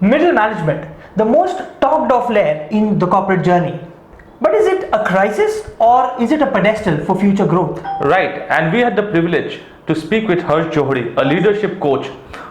Middle management, the most talked of layer in the corporate journey. But is it a crisis or is it a pedestal for future growth? Right, and we had the privilege to speak with Harsh Johari, a leadership coach,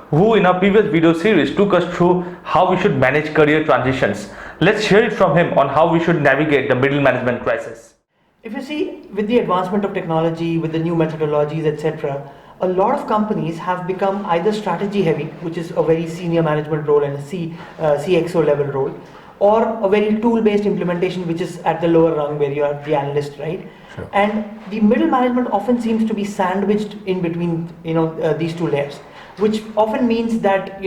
who in our previous video series took us through how we should manage career transitions. Let's hear it from him on how we should navigate the middle management crisis. If you see, with the advancement of technology, with the new methodologies, etc., a lot of companies have become either strategy heavy, which is a very senior management role and a CXO level role, or a very tool based implementation, which is at the lower rung where you are the analyst, right? Sure. And the middle management often seems to be sandwiched in between, these two layers, which often means that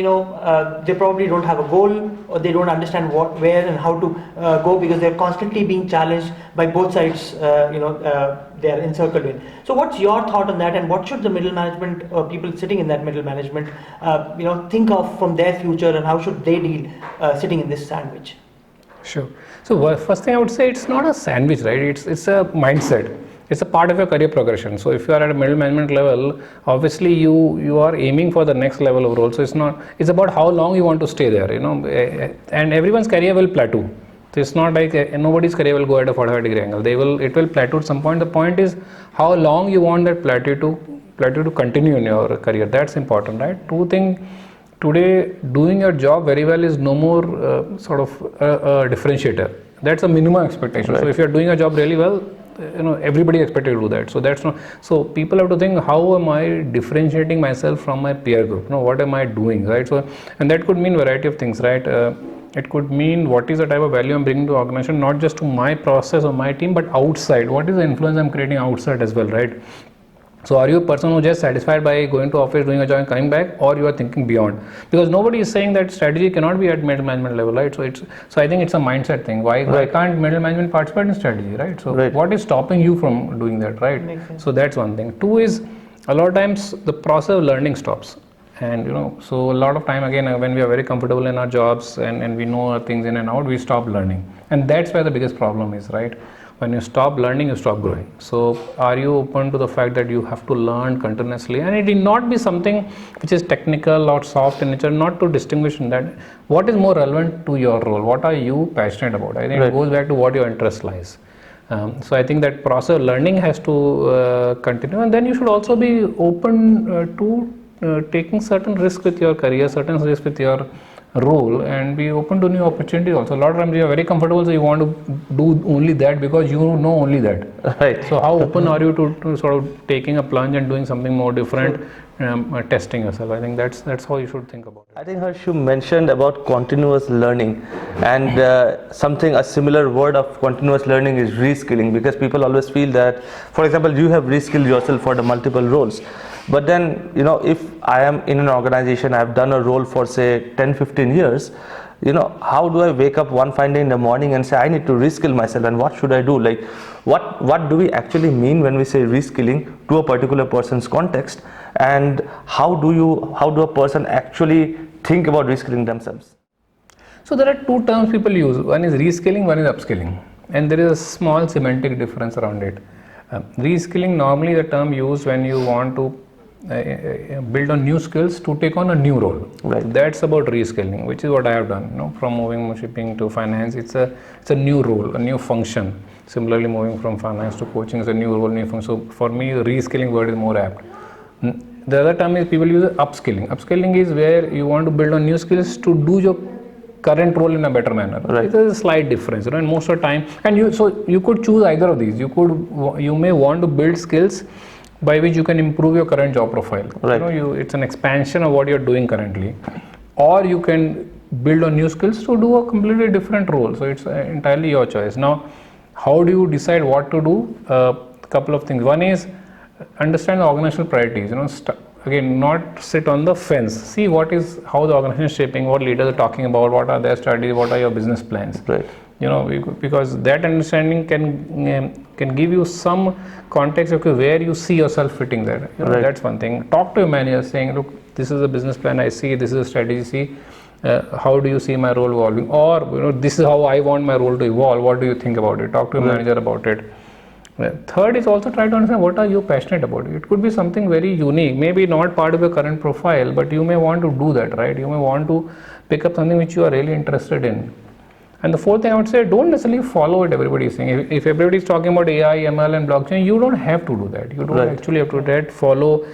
they probably don't have a goal, or they don't understand what, where, and how to go, because they're constantly being challenged by both sides. They are encircled in. So, what's your thought on that, and what should the middle management or people sitting in that middle management, think of from their future, and how should they deal sitting in this sandwich? Sure. So first thing I would say, it's not a sandwich, right? It's a mindset. It's a part of your career progression. So if you are at a middle management level, obviously you are aiming for the next level of role. So it's about how long you want to stay there, and everyone's career will plateau. So it's not like nobody's career will go at a 45-degree angle. It will plateau at some point. The point is how long you want that plateau to continue in your career. That's important, right? Two things. Today, doing your job very well is no more sort of a differentiator. That's a minimum expectation. Right. So if you're doing a job really well, everybody expected to do that. So that's not. So people have to think, how am I differentiating myself from my peer group? What am I doing, right? So, and that could mean variety of things, right? It could mean what is the type of value I'm bringing to the organization, not just to my process or my team, but outside. What is the influence I'm creating outside as well, right? So are you a person who just satisfied by going to office, doing a job and coming back, or you are thinking beyond? Because nobody is saying that strategy cannot be at middle management level, right? So I think it's a mindset thing. Why can't middle management participate in strategy, right? So what is stopping you from doing that, right? So that's one thing. Two is, a lot of times the process of learning stops. And so a lot of time, again, when we are very comfortable in our jobs and we know things in and out, we stop learning. And that's where the biggest problem is, right? When you stop learning, you stop growing. So are you open to the fact that you have to learn continuously? And it need not be something which is technical or soft in nature, not to distinguish in that. What is more relevant to your role? What are you passionate about? I think it goes back to what your interest lies. So I think that process of learning has to continue. And then you should also be open to taking certain risk with your career, certain risk with your role, and be open to new opportunities also. A lot of times you are very comfortable, so you want to do only that because you know only that. Right. So how open are you to sort of taking a plunge and doing something more different, testing yourself? I think that's how you should think about it. I think Harsh, you mentioned about continuous learning, and a similar word of continuous learning is reskilling, because people always feel that, for example, you have reskilled yourself for the multiple roles. But then, if I am in an organization, I've done a role for say 10-15 years, how do I wake up one fine day in the morning and say, I need to reskill myself, and what should I do? Like, what do we actually mean when we say reskilling to a particular person's context, and how do a person actually think about reskilling themselves? So there are two terms people use. One is reskilling, one is upskilling. And there is a small semantic difference around it. Reskilling, normally the term used when you want to build on new skills to take on a new role. Right. So that's about reskilling, which is what I have done. From moving shipping to finance, it's a new role, a new function. Similarly, moving from finance to coaching is a new role, new function. So for me, the reskilling word is more apt. The other term is people use upskilling. Upskilling is where you want to build on new skills to do your current role in a better manner. Right. There's a slight difference, and most of the time, and you could choose either of these. You may want to build skills by which you can improve your current job profile. Right. It's an expansion of what you're doing currently, or you can build on new skills to do a completely different role. So it's entirely your choice. Now, how do you decide what to do? A couple of things. One is understand the organizational priorities. Again, not sit on the fence. See how the organization is shaping, what leaders are talking about, what are their strategies, what are your business plans. Right. Because that understanding can give you some context of where you see yourself fitting there. Right. That's one thing. Talk to your manager saying, look, this is a business plan I see, this is a strategy I see. How do you see my role evolving? Or this is how I want my role to evolve. What do you think about it? Talk to your manager about it. Third is also try to understand what are you passionate about. It could be something very unique, maybe not part of your current profile, but you may want to do that, right? You may want to pick up something which you are really interested in. And the fourth thing I would say, don't necessarily follow what everybody is saying. If everybody is talking about AI, ML and blockchain, you don't have to do that. You don't actually have to do that, follow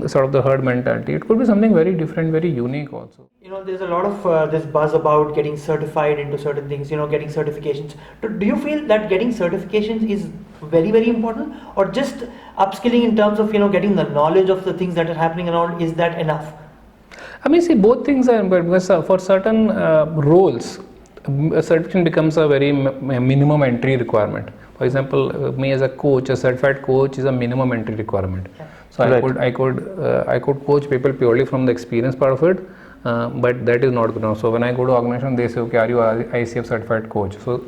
sort of the herd mentality. It could be something very different, very unique also. There's a lot of this buzz about getting certified into certain things, getting certifications. Do you feel that getting certifications is very, very important, or just upskilling in terms of, getting the knowledge of the things that are happening around, is that enough? I mean, see, both things are important, because for certain roles, a certification becomes a very minimum entry requirement. For example, me as a coach, a certified coach is a minimum entry requirement. So I could coach people purely from the experience part of it, but that is not good enough. So when I go to organization, they say, okay, are you an ICF certified coach? So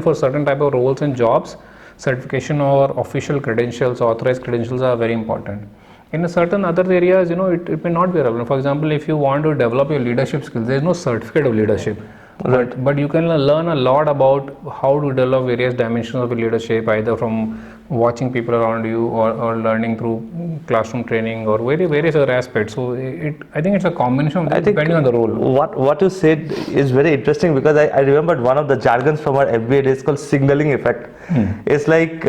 for certain type of roles and jobs, certification or official credentials, authorized credentials are very important. In certain other areas, it may not be relevant. For example, if you want to develop your leadership skills, there is no certificate of leadership. But you can learn a lot about how to develop various dimensions of leadership, either from watching people around you or learning through classroom training or various other aspects. So I think it's a combination of that, depending on the role. What you said is very interesting, because I remembered one of the jargons from our MBA days called signaling effect. It's like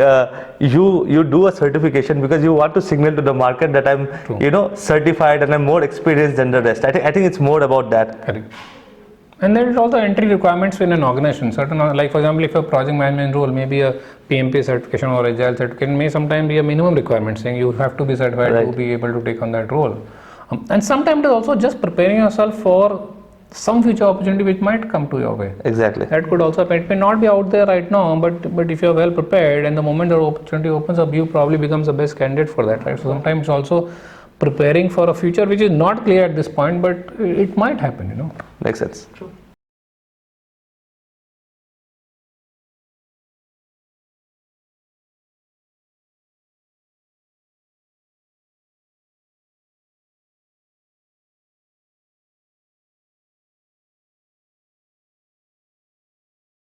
you do a certification because you want to signal to the market that I'm certified and I'm more experienced than the rest. I think it's more about that. Correct. And there is also entry requirements in an organization. Certain, like for example, if a project management role, maybe a PMP certification or agile certification may sometimes be a minimum requirement, saying you have to be certified to be able to take on that role. And sometimes it is also just preparing yourself for some future opportunity which might come to your way. Exactly. That could also happen. It may not be out there right now, but if you are well prepared and the moment the opportunity opens up, you probably becomes the best candidate for that, right? So sometimes it's also preparing for a future which is not clear at this point, but it might happen, Makes sense. True.